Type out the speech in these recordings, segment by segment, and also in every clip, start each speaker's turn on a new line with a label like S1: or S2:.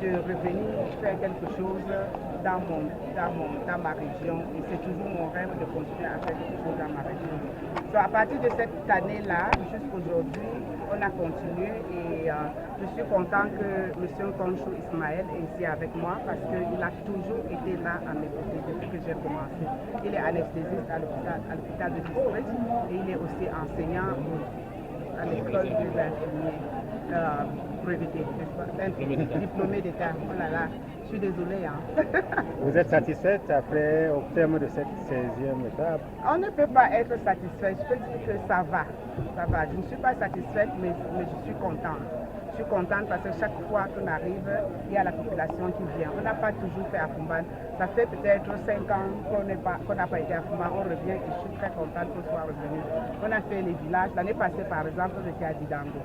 S1: De revenir faire quelque chose dans ma région, et c'est toujours mon rêve de continuer à faire quelque chose dans ma région. Donc à partir de cette année-là, jusqu'aujourd'hui, on a continué et je suis content que M. Nkonchou Ismaël est ici avec moi parce qu'il a toujours été là à mes côtés depuis que j'ai commencé. Il est anesthésiste à l'hôpital de district et il est aussi enseignant à l'école des infirmiers. Breveté, diplômé d'État. Oh là là, je suis désolée. Hein.
S2: Vous êtes satisfaite après, au terme de cette 16e étape?
S1: On ne peut pas être satisfait. Je peux dire que ça va. Ça va. Je ne suis pas satisfaite, mais je suis contente. Je suis contente parce que chaque fois qu'on arrive, il y a la population qui vient. On n'a pas toujours fait à Fumban. Ça fait peut-être 5 ans qu'on n'a pas été à Fumban. On revient et je suis très contente qu'on soit revenu. On a fait les villages. L'année passée, par exemple, j'étais à Didango.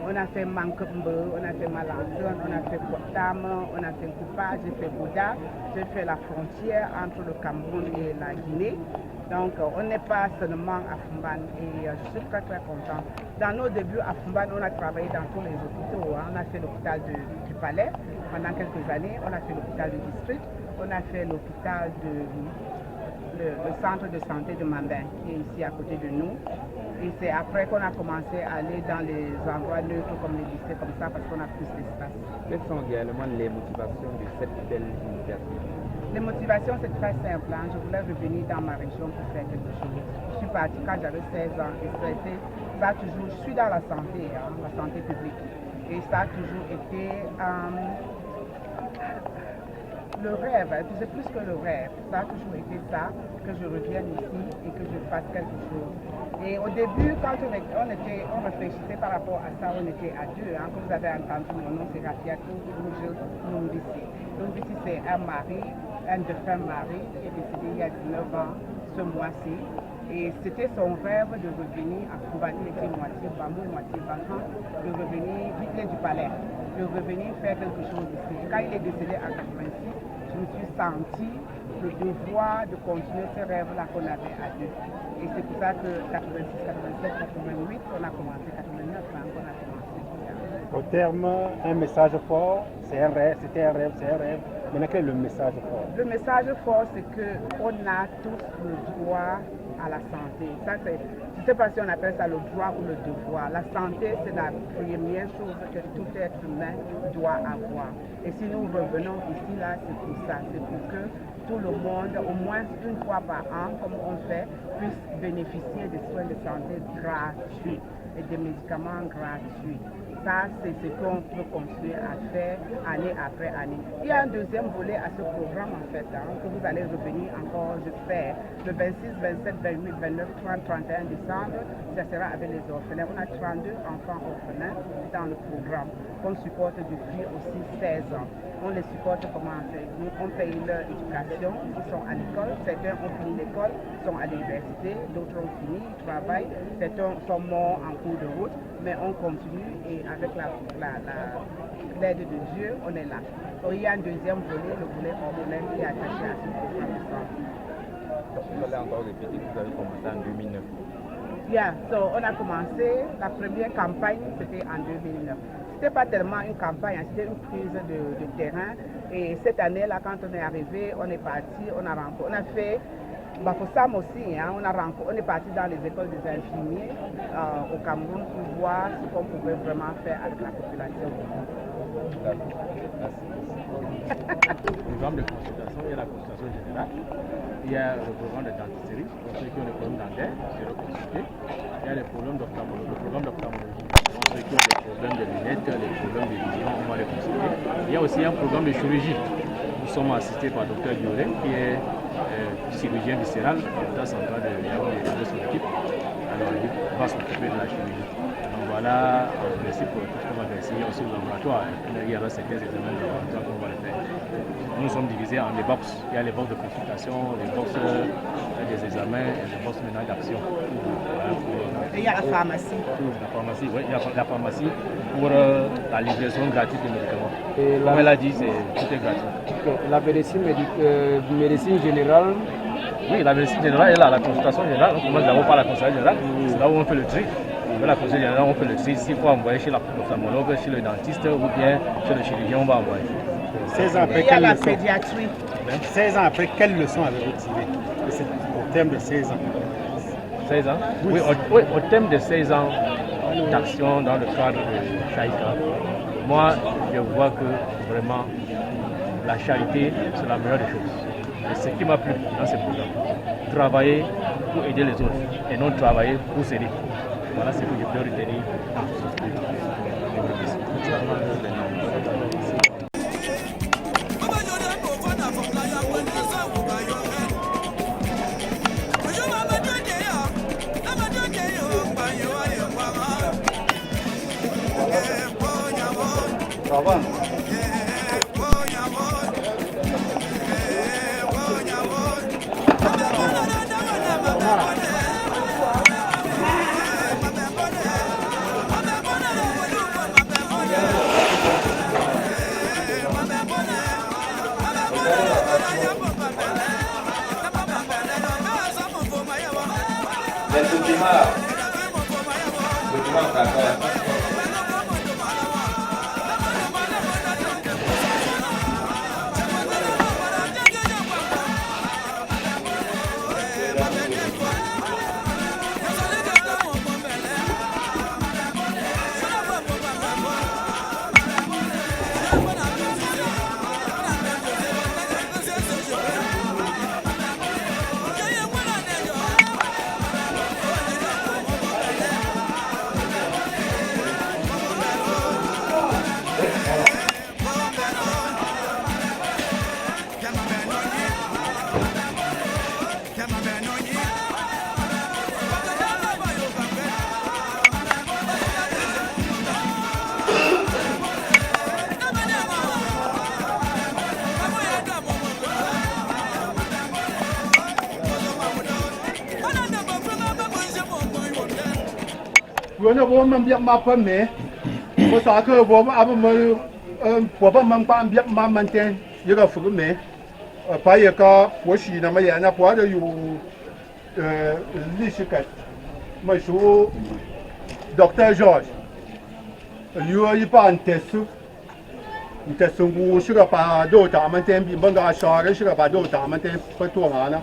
S1: On a fait Mankembe, on a fait Malanzon, on a fait Potam, on a fait Koupa, j'ai fait Bouddha, j'ai fait la frontière entre le Cameroun et la Guinée. Donc on n'est pas seulement à Fumban et je suis très très contente. Dans nos débuts à Fumban, on a travaillé dans tous les hôpitaux. Hein. On a fait l'hôpital du Palais pendant quelques années, on a fait l'hôpital du district, on a fait l'hôpital le centre de santé de Mambin qui est ici à côté de nous. Et c'est après qu'on a commencé à aller dans les endroits neutres comme les lycées, comme ça, parce qu'on a plus d'espace.
S3: Quelles sont également les motivations de cette belle initiative?
S1: Les motivations, c'est très simple. Hein. Je voulais revenir dans ma région pour faire quelque chose. Je suis partie quand j'avais 16 ans et ça a toujours, je suis dans la santé, hein, la santé publique. Et ça a toujours été le rêve, c'est plus que le rêve. Ça a toujours été ça, que je revienne ici et que je fasse quelque chose. Et au début, quand on réfléchissait par rapport à ça, on était à deux. Hein. Comme vous avez entendu, mon nom c'est Rafiatou Numbisi. Numbisi, c'est un défunt mari qui est décédé il y a 19 ans, ce mois-ci. Et c'était son rêve de revenir à Koubani, il était moitié Bamou, moitié Bankan, de revenir, vite du palais, de revenir faire quelque chose ici. Et quand il est décédé en 86, je me suis senti le devoir de continuer ce rêve-là qu'on avait à deux. Et c'est pour ça que 86, 87, 88, on a commencé, 89, on a commencé.
S2: Au terme, un message fort, c'est un rêve, c'était un rêve, c'est un rêve. Maintenant, quel est le message fort?
S1: Le message fort, c'est qu'on a tous le droit à la santé. Ça, je ne sais pas si on appelle ça le droit ou le devoir. La santé, c'est la première chose que tout être humain doit avoir. Et si nous revenons ici, là, c'est pour ça. C'est pour que tout le monde, au moins une fois par an, comme on fait, puisse bénéficier des soins de santé gratuits et des médicaments gratuits. Ça, c'est ce qu'on peut continuer à faire année après année. Il y a un deuxième volet à ce programme, en fait, hein, que vous allez revenir encore, j'espère, le 26, 27, 28, 29, 30, 31 décembre. Ça sera avec les orphelins. On a 32 enfants orphelins dans le programme qu'on supporte depuis aussi 16 ans. On les supporte comment on paye leur éducation, ils sont à l'école, certains ont fini l'école, sont à l'université, d'autres ont fini, ils travaillent, certains sont morts en cours de route, mais on continue et avec l'aide de Dieu, on est là. Donc, il y a un deuxième volet, le volet orphelin qui est attaché à ce programme.
S3: Vous allez encore répéter que vous avez commencé en 2009.
S1: Yeah, so on a commencé, la première campagne c'était en 2009. C'était pas tellement une campagne, c'était une prise de terrain. Et cette année-là, quand on est arrivé, on est parti, on a fait Bafoussam aussi, hein, on est parti dans les écoles des infirmiers au Cameroun pour voir ce qu'on pouvait vraiment faire avec la population.
S4: Le programme de consultation, il y a la consultation générale, il y a le programme de dentisterie, pour ceux qui ont des problèmes dentaires, c'est reconsulté. Il y a les problèmes d'ophtalmologie, le programme d'ophtalmologie, pour ceux qui ont des problèmes de lunettes, les problèmes de vision, on va les consulter. Il y a aussi un programme de chirurgie. Nous sommes assistés par le Dr Diolé, qui est chirurgien viscéral à l'hôpital central de Yaoundé et de son équipe. Alors, il va s'occuper de la chirurgie. Donc, voilà, en principe, tout ce qu'on va faire ici, il y a aussi le laboratoire. Il y aura certains examens de laboratoire qu'on va le faire. Nous sommes divisés en des box. Il y a les box de consultation, les box des examens et les box maintenant d'action.
S1: Et il y a la pharmacie.
S4: La pharmacie, oui, il y a la pharmacie pour la livraison gratuite des médicaments. Comme elle a dit, tout est gratuit.
S2: La médecine générale.
S4: Oui, la médecine générale est là, la consultation générale. On commence d'abord par la consultation générale. C'est là où on fait le tri. De la consultation générale, on fait le tri. S'il faut envoyer chez l'ophtalmologue, chez le dentiste ou bien chez le chirurgien, on va envoyer.
S2: 16 ans après,
S1: il y a la pédiatrie.
S2: 16 ans après, quelle leçon avez-vous tiré au terme de 16 ans?
S4: 16 ans? Oui, au thème de 16 ans d'action dans le cadre de Chaïka, moi, je vois que vraiment la charité, c'est la meilleure des choses. Et ce qui m'a plu dans ce programme, travailler pour aider les autres et non travailler pour s'aider. Voilà ce que je peux retenir dans ce programme.
S5: Bueno, vos me envías más para mí. Vos sabés que vos me envías más manten. Yo que fui me. Para ir que我是那么样，那或者有历史感。我说 Dr. George， 有一般特殊。แต่สมบูรณ์ชื่อป่าโดดามันเต็มบินบังกาชาร์ชื่อป่าโดดามันเต็มไปตัวงานนะ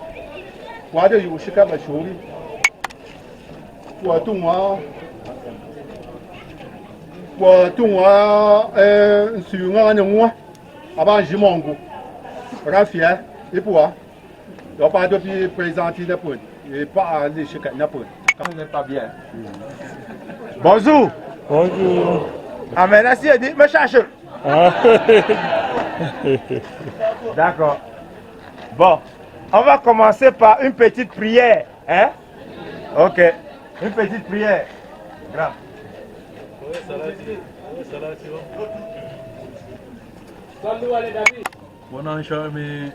S5: ว่าจะอยู่ชื่อป่าชูรีว่าตัวสื่องานอย่างว่าอาบ้านจิมองกูรัฟเฟียอีปัวเราป่าตัวพี่ประธานที่ญี่ปุ่นอีป่าลิชิกันญี่ปุ่น
S3: Vous n'êtes pas bien.
S5: Bonjour.
S2: Bonjour.
S5: Ah mais là si elle dit me cherche. D'accord. Bon, on va commencer par une petite prière, hein? Ok, une petite prière. Grand.
S6: Wannan sha me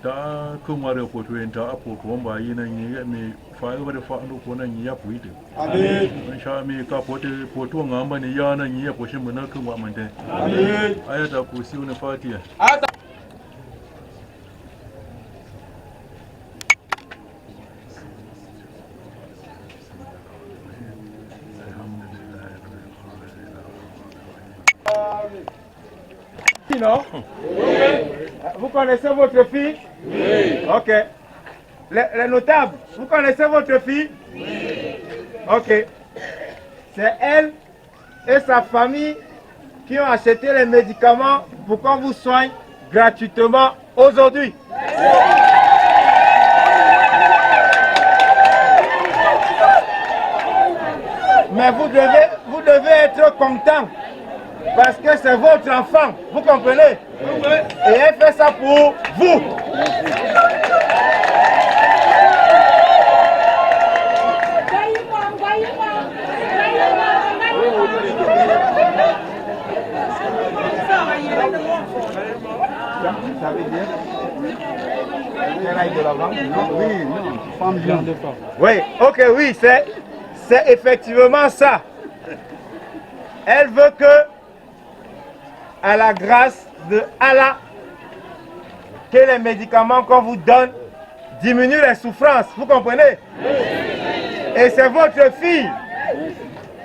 S6: ta kun ware foto yin ta apo ko ba yi nan yi me fa ga da fa ando ko nan yi ya fuyi de amen sha me ka foto ngamba ne ya nan yi ya ko shin mun kun wa man de amen ayata ko si wani fatiha
S5: Non? Oui. Vous connaissez votre fille? Oui. Ok. Les notables, vous connaissez votre fille? Oui. Ok. C'est elle et sa famille qui ont acheté les médicaments pour qu'on vous soigne gratuitement aujourd'hui. Mais vous devez être content. Parce que c'est votre enfant, vous comprenez? Et elle fait ça pour vous.
S4: ambiance.
S5: Oui, ok, oui, c'est effectivement ça. Elle veut que, à la grâce de Allah, que les médicaments qu'on vous donne diminuent les souffrances. Vous comprenez? Et c'est votre fille.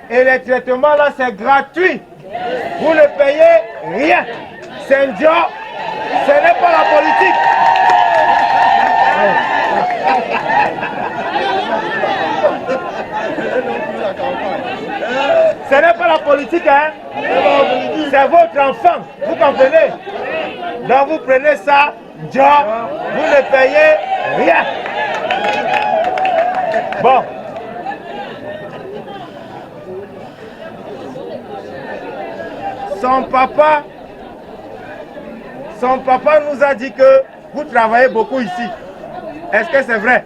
S5: Et les traitements là, c'est gratuit. Vous ne payez rien. C'est un job. Ce n'est pas la politique. Ce n'est pas la politique, hein? C'est votre enfant. Vous comprenez? Donc vous prenez ça, job, vous ne payez rien. Bon. Son papa nous a dit que vous travaillez beaucoup ici. Est-ce que c'est vrai?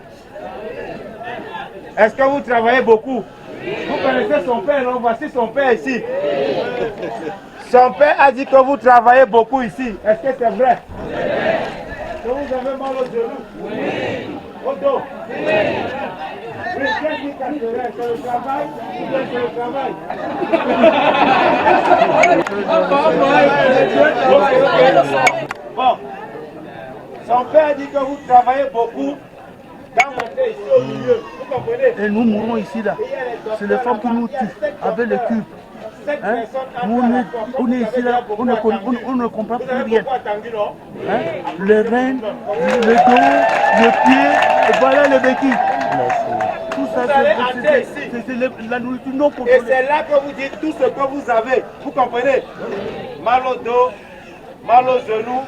S5: Est-ce que vous travaillez beaucoup? Vous connaissez son père, non? Voici son père ici. Son père a dit que vous travaillez beaucoup ici. Est-ce que c'est vrai? Que vous avez mal au genou? Oui. Au dos? Oui. Qu'est-ce qui casserait? C'est le travail ou bien c'est le travail? Bon. Son père dit que vous travaillez beaucoup. Quand vous êtes ici au milieu, vous comprenez?
S4: Et nous mourons ici là. C'est les femmes qui nous tuent avec le cul. Hein? On est ici là, on ne comprend plus rien. Hein? Le rein, le dos, le pied, et voilà le béquille. Tout ça, c'est la nourriture non contrôlée.
S5: Et c'est là que vous dites tout ce que vous avez. Vous comprenez? Mal au dos, mal aux genoux.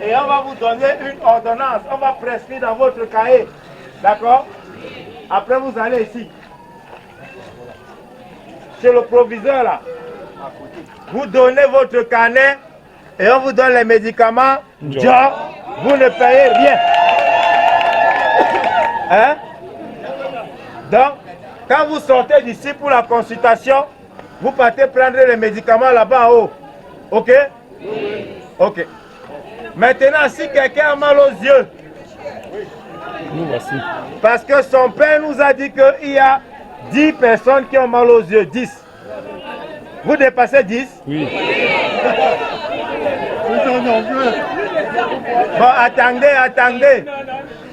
S5: Et on va vous donner une ordonnance. On va prescrire dans votre cahier. D'accord? Après, vous allez ici. Chez le proviseur là. Vous donnez votre carnet et on vous donne les médicaments. Job, vous ne payez rien. Hein? Donc, quand vous sortez d'ici pour la consultation, vous partez prendre les médicaments là-bas en haut. Ok? Ok. Maintenant, si quelqu'un a mal aux yeux,
S6: Nous voici.
S5: parce que son père nous a dit qu'il y a 10 personnes qui ont mal aux yeux, 10. Vous dépassez 10?
S6: Oui.
S5: Bon, attendez.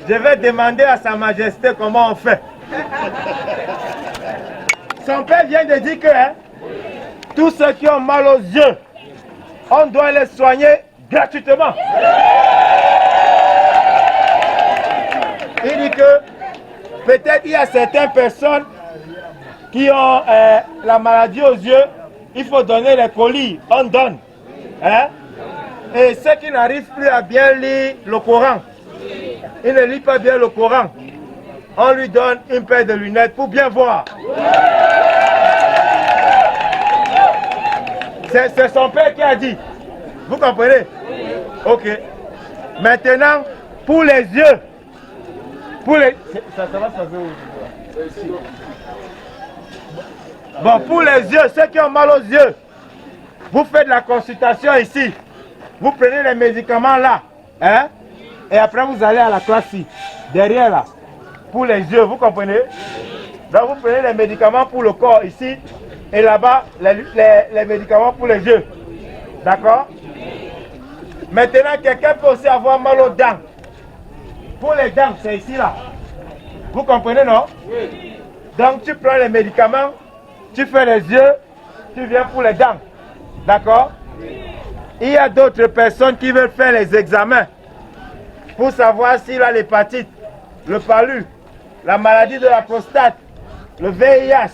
S5: Je vais demander à Sa Majesté comment on fait. Son père vient de dire que tous ceux qui ont mal aux yeux, on doit les soigner gratuitement. Il dit que peut-être il y a certaines personnes qui ont la maladie aux yeux, il faut donner les colis, on donne. Hein? Et ceux qui n'arrivent plus à bien lire le Coran, il ne lit pas bien le Coran, on lui donne une paire de lunettes pour bien voir. C'est son père qui a dit. Vous comprenez? Ok. Maintenant, pour les yeux. Pour les... Ça va se passer où? Bon, pour les yeux, ceux qui ont mal aux yeux, vous faites la consultation ici. Vous prenez les médicaments là. Hein? Et après, vous allez à la classe ici. Derrière là. Pour les yeux, vous comprenez? Donc, vous prenez les médicaments pour le corps ici. Et là-bas, les médicaments pour les yeux. D'accord? Maintenant, quelqu'un peut aussi avoir mal aux dents. Pour les dents, c'est ici là. Vous comprenez, non? Oui. Donc, tu prends les médicaments, tu fais les yeux, tu viens pour les dents. D'accord? Il y a d'autres personnes qui veulent faire les examens pour savoir s'il a l'hépatite, le palu, la maladie de la prostate, le VIH.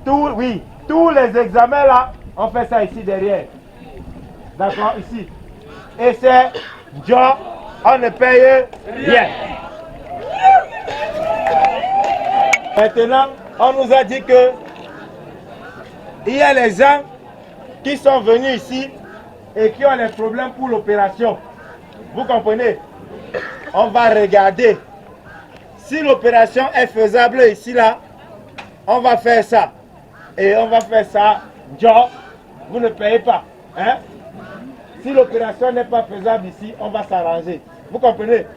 S5: Tous les examens là, on fait ça ici derrière. D'accord, ici. Et c'est job, on ne paye rien. Maintenant, on nous a dit que il y a les gens qui sont venus ici et qui ont des problèmes pour l'opération. Vous comprenez? On va regarder. Si l'opération est faisable ici, là, on va faire ça. Et on va faire ça, job, vous ne payez pas. Hein? Si l'opération n'est pas faisable ici, on va s'arranger. Vous comprenez?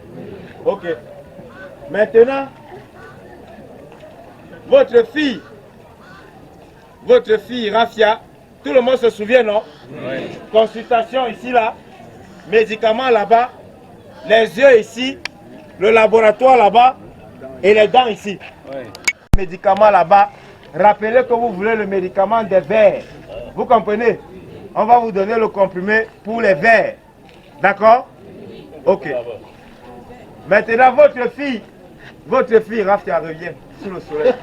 S5: Ok. Maintenant, votre fille, Rafia, tout le monde se souvient, non? Oui. Consultation ici, là, médicaments là-bas, les yeux ici, le laboratoire là-bas et les dents ici. Oui. Médicaments là-bas, rappelez que vous voulez le médicament des vers. Vous comprenez? On va vous donner le comprimé pour les vers. D'accord? Ok. Maintenant, votre fille, Rafia, revient sous le soleil.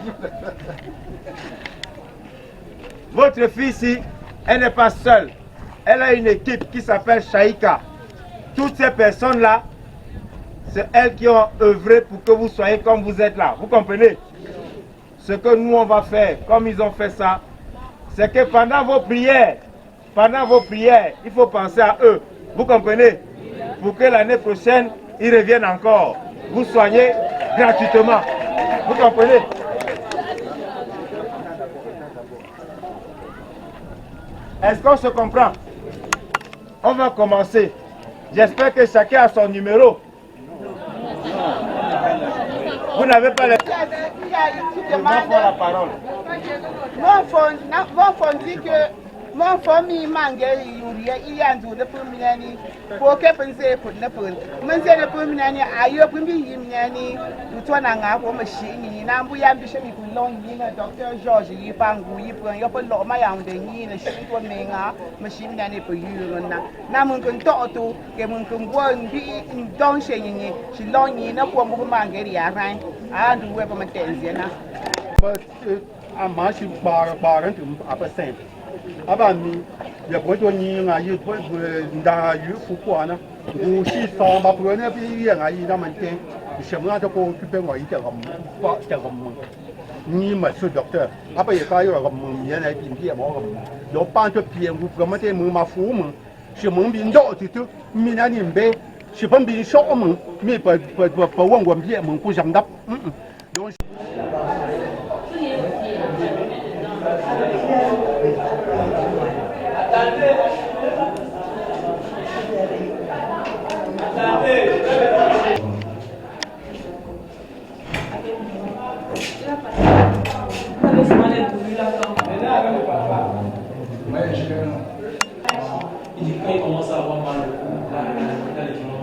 S5: Votre fille ici, elle n'est pas seule. Elle a une équipe qui s'appelle Shaika. Toutes ces personnes-là, c'est elles qui ont œuvré pour que vous soyez comme vous êtes là. Vous comprenez? Ce que nous, on va faire, comme ils ont fait ça, c'est que pendant vos prières, il faut penser à eux. Vous comprenez? Pour que l'année prochaine, ils reviennent encore. Vous soignez gratuitement. Vous comprenez? Est-ce qu'on se comprend? On va commencer. J'espère que chacun a son numéro. Vous n'avez pas le... la parole.
S1: Mon dit que mon famille mangue il y a un jour de premier pour que penser pour ne pas le premier année ailleurs pour m'y toi n'a pour machine n'a bouillant biche mi pour long docteur Georges y pangu y pour y pour l'homme y a un dernier le chien pour menga machine n'année pour y na mon contoto que mon congo bi donc chez y si long y na pour mon mangue y a rien à nous pour me tenir na
S2: à marcher par un peu après 5. Abami, il y a beaucoup de gens qui ont eu pourquoi non? Ou si sans ma première vie, il y a eu dans mon temps, je suis venu pour occuper moi, il était comme ni monsieur docteur. Après, il y a eu comme il y a eu une vie à moi. Donc, pas de pied, vous promettez ma fou, je m'en bin d'eau, tout, minanimbe, je peux bien chaud, mais pas un bien, mon cousin d'ap. Donc,
S7: Il commence à avoir mal dans les journaux.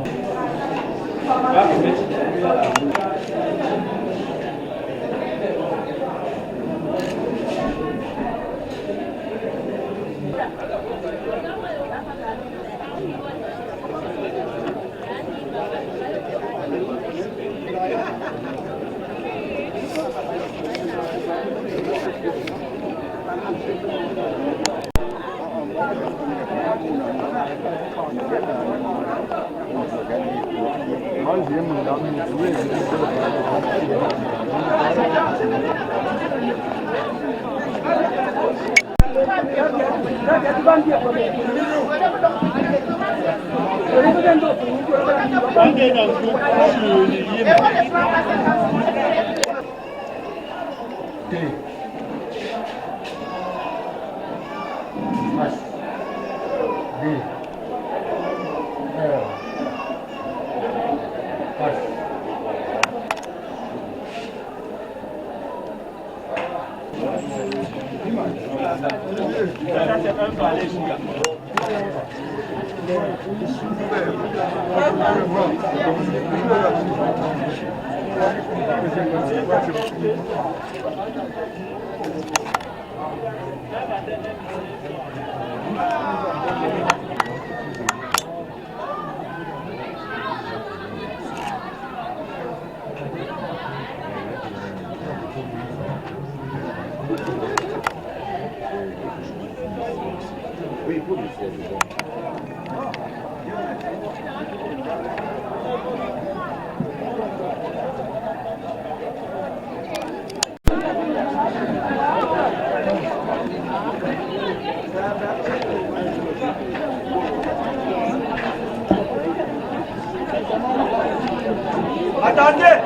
S5: Attendez!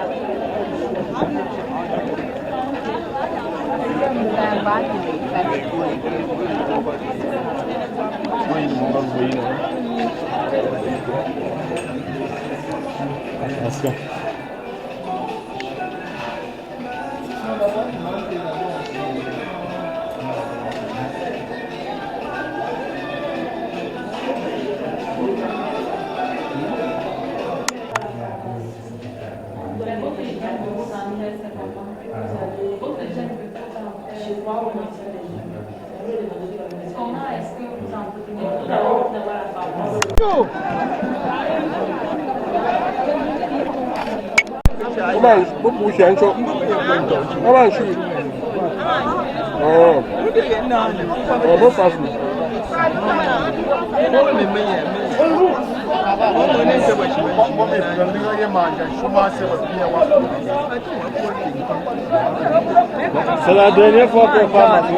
S2: 不补钱说，老板去。哦，我不发福。C'est la dernière fois qu'on parle à toi.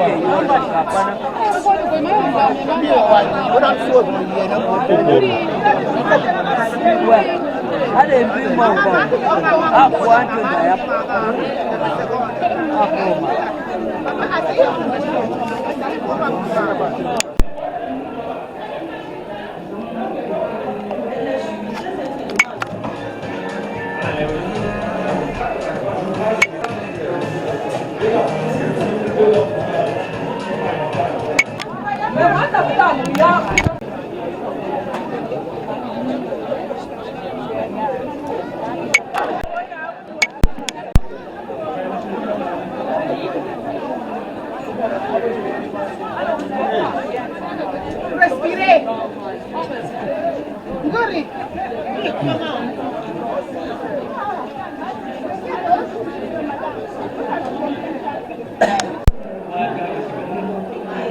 S8: Ada mbi moko hapo watu ndio
S1: Respirez. Guri.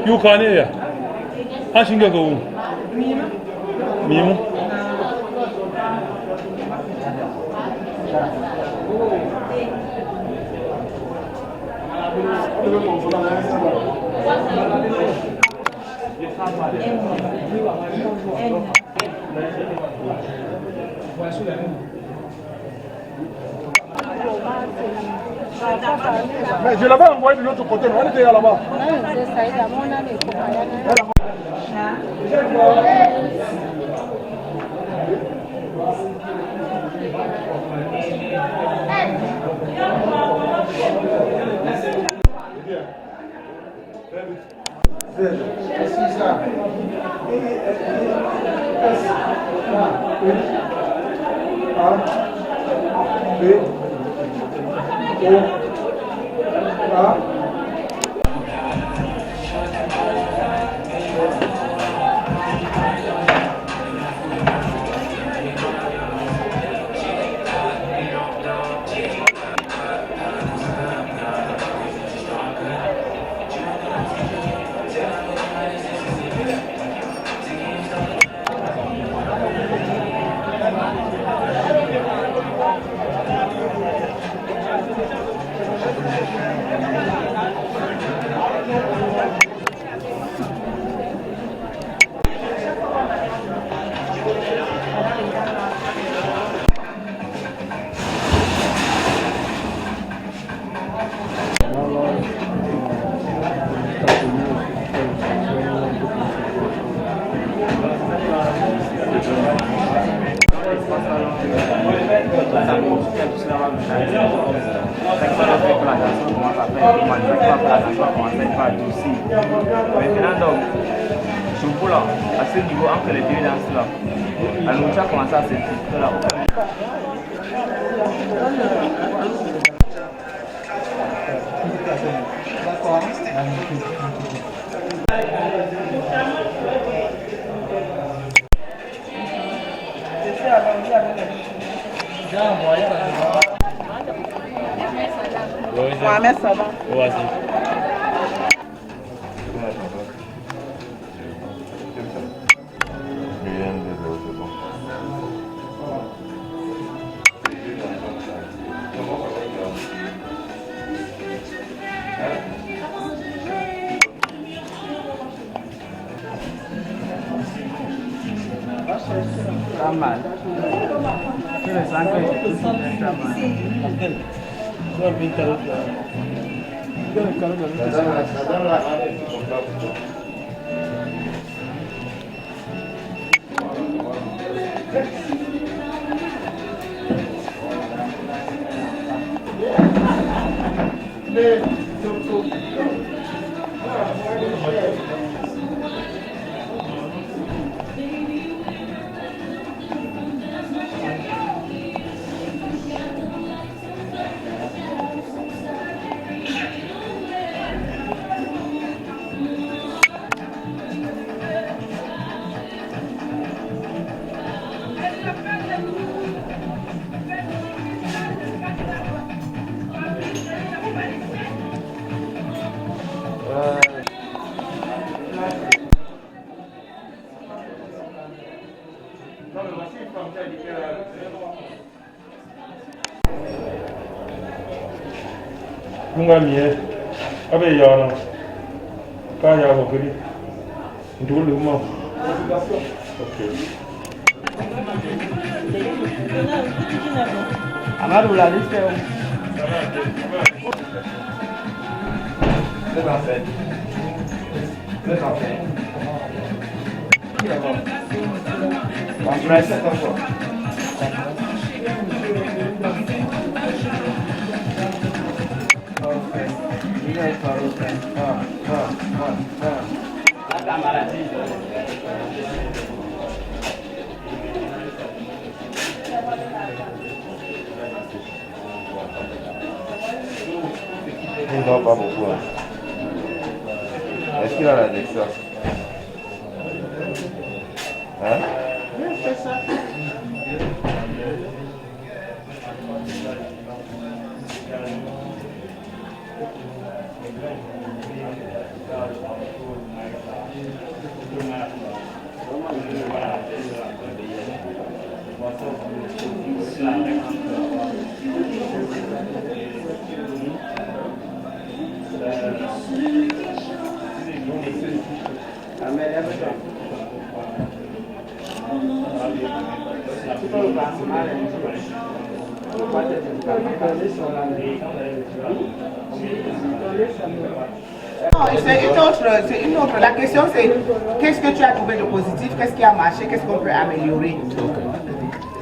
S6: You can't hear. I think I go. Mimo.
S2: Mais je l'avais envoyé de l'autre côté, on était là-bas.
S5: Maintenant, donc, surtout là, à ce niveau, entre les deux danses là, la nourriture commence à s'infiltrer là.
S1: Mohamed Saban.
S5: Pas mal. Je le sens que c'est pas mal.
S6: Lunga mie, abe yana, kaya wakili, ndulu mo. Okay.
S8: Amadou la liste.
S5: C'est parfait. C'est parfait. On presse encore.
S3: Il ne dort pas beaucoup. Est-ce qu'il a la Nexus? Hein?
S1: Oui, c'est ça. Non, c'est une autre. La question c'est qu'est-ce que tu as trouvé de positif, qu'est-ce qui a marché, qu'est-ce qu'on peut améliorer.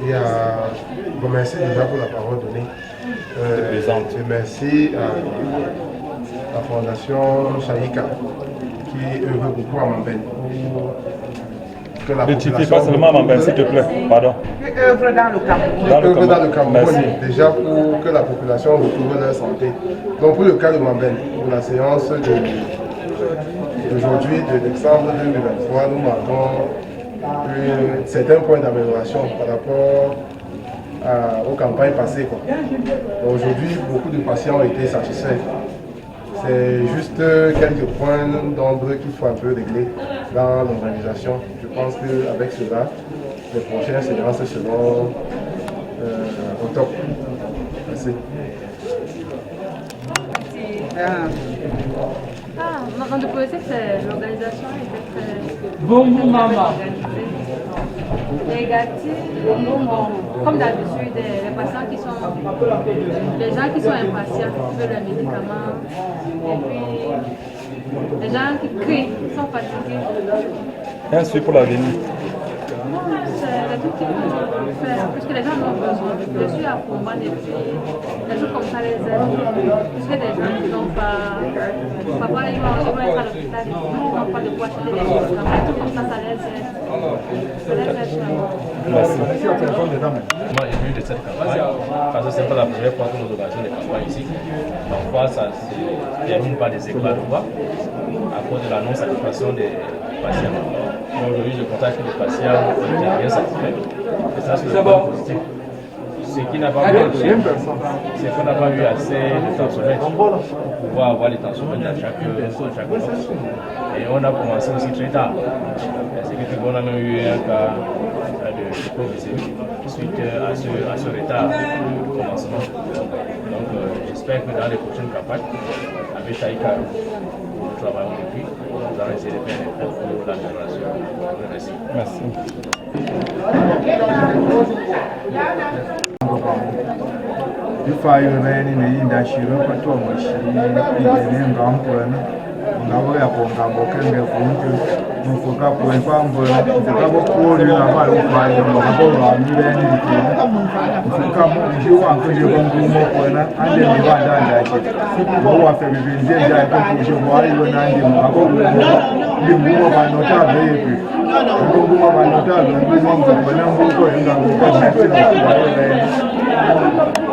S9: Et bon, merci déjà pour la parole donnée. Et merci à la Fondation Shaika qui œuvre beaucoup à Mambène.
S6: Rectifie pas seulement à Mambène, s'il te plaît. Pardon.
S1: Qui œuvre dans le Cameroun.
S9: Dans le Cameroun, déjà pour que la population retrouve leur santé. Donc pour le cas de Mambène, pour la séance d'aujourd'hui, de décembre 2023, nous marquons certains points d'amélioration par rapport aux campagnes passées. Aujourd'hui, beaucoup de patients ont été satisfaits. C'est juste quelques points d'ombre qu'il faut un peu régler dans l'organisation. Je pense qu'avec cela, les prochaines séances seront au top. Merci.
S10: Mon de poser, c'est l'organisation était très
S8: Bonjour maman.
S10: négative. Comme d'habitude, les patients qui sont, les gens qui sont impatients, qui veulent leurs médicaments, et puis les gens qui crient, qui sont fatigués.
S6: Et un suivi pour l'avenir.
S10: Non, c'est des trucs qu'il faut faire, puisque les gens en ont besoin. Je suis à Pomban et puis des trucs comme ça les aident. Puisque des gens qui n'ont pas, parfois ils vont être à l'hôpital, ils n'ont pas de quoi acheter des médicaments, tout comme ça les aide. Ça les aide vraiment.
S6: Merci.
S4: Moi, j'ai vu de cette campagne, parce que ce n'est pas la première fois que nous organisons des campagnes ici. Parfois, ça ne termine pas des éclats de voix à cause de la non-satisfaction des patients. Aujourd'hui, je constate que les patients sont bien satisfaits. Et ça, c'est le point positif. Ce qui n'a pas marché, c'est qu'on n'a pas eu assez de tensiomètres pour pouvoir avoir les tensiomètres dans chaque box. Et on a commencé aussi très tard. Ce qui fait qu'on a même eu un cas de Covid suite à ce retard de commencement. Donc j'espère que dans les prochaines campagnes, avec Taïka, nous travaillons depuis, nous allons essayer de faire des efforts pour l'amélioration. Merci.
S11: If I remain in the industry, but to much in Gampur, ngabo ya konga boke ngefuntu mufuka kwa mbo ngabo ko ni na ba lo kwa yo ngabo ra mi le ni ki mufuka mo ji wa ko je ko mo ko na ande ni ba da da chi mo wa fe bi nje ja ko ko je mo ari lo na ndi ngabo ni mo ba no ta be bi mo ba no ta be ni mo ko na mo ko nga ko na chi na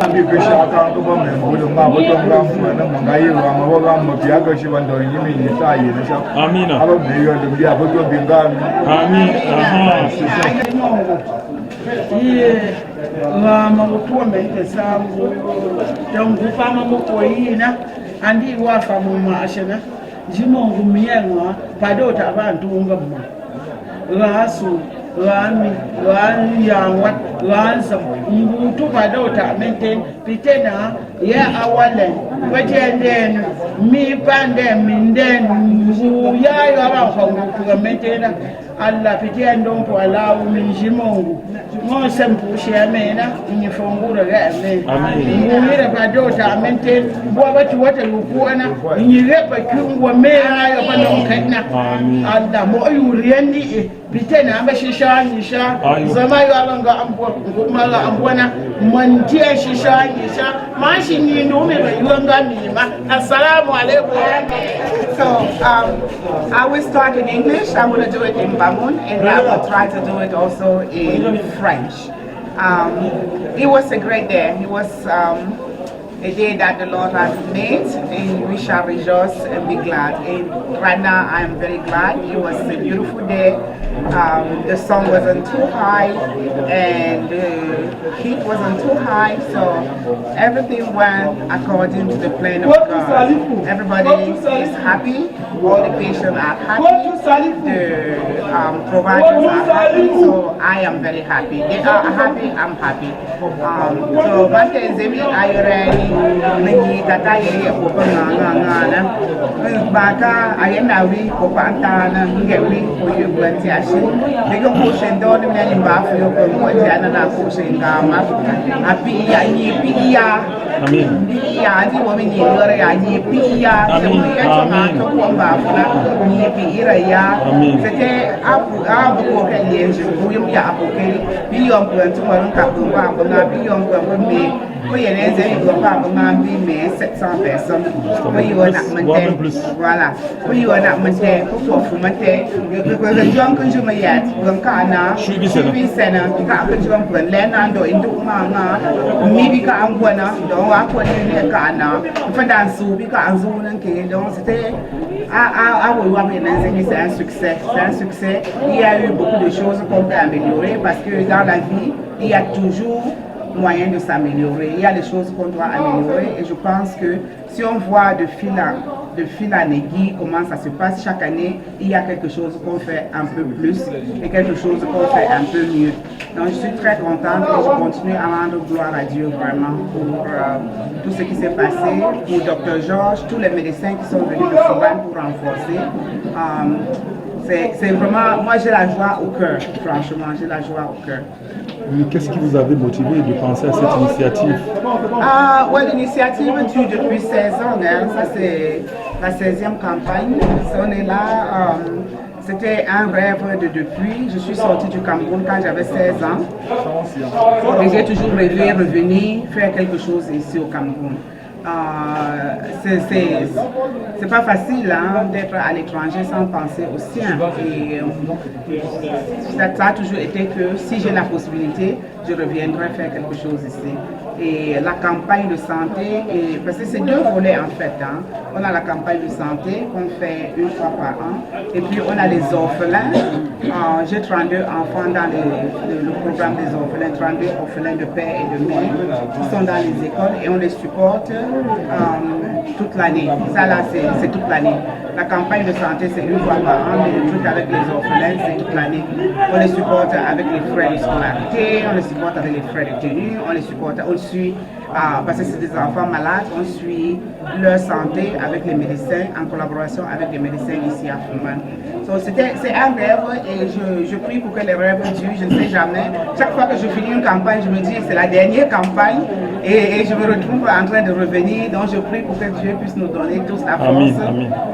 S11: ambi pesha ka ko ba me mo lo ma bo to nga fu na mo ga yi wa ma bo ga mo bi aga shi ban do ni mi ni sa yi na sha amina aba bi yo bi abo to bi nga mi amin aha
S12: ngama ukuombe sangu dongu fama mokoyina andi wafa mu mashana jimongu miyenga padota abantu ngabuma rasu rami yangwa ransa ngutu padota maintain pitena ya awale wajenden mi pande minden ya yo abafa ngutu maintain alla pitendo mpo alawu minjimongu ngose mpushe amena inyifungura game ngumira padota maintain bwa batu wote lukuona inyirepa kyungwa mera yo panomkena alla mo yuriendi pitena amba shishanyisha zama yo alanga ambwa ngumala ambwana mantia shishanyisha mashi ni ndume bayuanga mima. Assalamu alaikum.
S1: So I will start in English. I'm going to do it in Bamun, and I will try to do it also in French. It was a great day. It was a day that the Lord has made, and we shall rejoice and be glad. And right now, I am very glad. It was a beautiful day. The sun wasn't too high, and the heat wasn't too high, so everything went according to the plan of God. Everybody is happy. All the patients are happy. The providers are happy. So I am very happy. They are happy. I'm happy. So Bante Zemi Ayureni. Ngi kata ye ko ngana baka ayena wi ko pantana ngewi ko yubati ashi bigo ko shendo ni meni mbafu yo ko mo jana na ko shinga ma api ya ni pi ya amin ya di wo meni lore ya ni pi ya so ya chama to ko mbafu na ni pi ira ya c'était abu ko ke yenje ko yum ya abu ke bi yo ko ntu mo nka ko ba ko na bi yo ko me oui, il y a des mais 700 personnes. Oui, on a monté. Voilà. Oui, on a monté. Pour monter. Le gens que je me y ai, le cana, je suis sénat, que je vais prendre l'enando, et tout manga, mibika angwana, donc à quoi il y a cana, fait dans sous, bika anzounan qui donc c'était c'est un succès. C'est un succès. Il y a eu beaucoup de choses qu'on peut améliorer parce que dans la vie, il y a toujours moyen de s'améliorer. Il y a des choses qu'on doit améliorer et je pense que si on voit de fil en aiguille comment ça se passe chaque année, il y a quelque chose qu'on fait un peu plus et quelque chose qu'on fait un peu mieux. Donc je suis très contente et je continue à rendre gloire à Dieu vraiment pour tout ce qui s'est passé, pour Dr Georges, tous les médecins qui sont venus de Soban pour renforcer. C'est vraiment, moi j'ai la joie au cœur, franchement, j'ai la joie au cœur.
S13: Qu'est-ce qui vous avait motivé de penser à cette initiative?
S1: L'initiative dure depuis 16 ans, hein. Ça c'est la 16e campagne. On est là, c'était un rêve de depuis. Je suis sortie du Cameroun quand j'avais 16 ans. Et j'ai toujours rêvé revenir faire quelque chose ici au Cameroun. C'est pas facile hein, d'être à l'étranger sans penser au sien. Et ça a toujours été que si j'ai la possibilité, je reviendrai faire quelque chose ici. Et la campagne de santé, parce que c'est deux volets en fait. Hein. On a la campagne de santé qu'on fait une fois par an. Et puis on a les orphelins. J'ai 32 enfants dans le programme des orphelins, 32 orphelins de père et de mère qui sont dans les écoles et on les supporte toute l'année. Ça là c'est toute l'année. La campagne de santé c'est une fois par an, mais le truc avec les orphelins c'est toute l'année. On les supporte avec les frais de scolarité, on les supporte avec les frais de tenue, on les supporte, on suit, parce que c'est des enfants malades, on suit leur santé avec les médecins, en collaboration avec les médecins ici à Fuman. C'est un rêve et je prie pour que les rêves durent, je ne sais jamais. Chaque fois que je finis une campagne, je me dis c'est la dernière campagne et je me retrouve en train de revenir. Donc je prie pour que Dieu puisse nous donner tous la force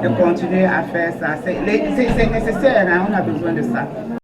S1: de continuer à faire ça. C'est nécessaire, hein, on a besoin de ça.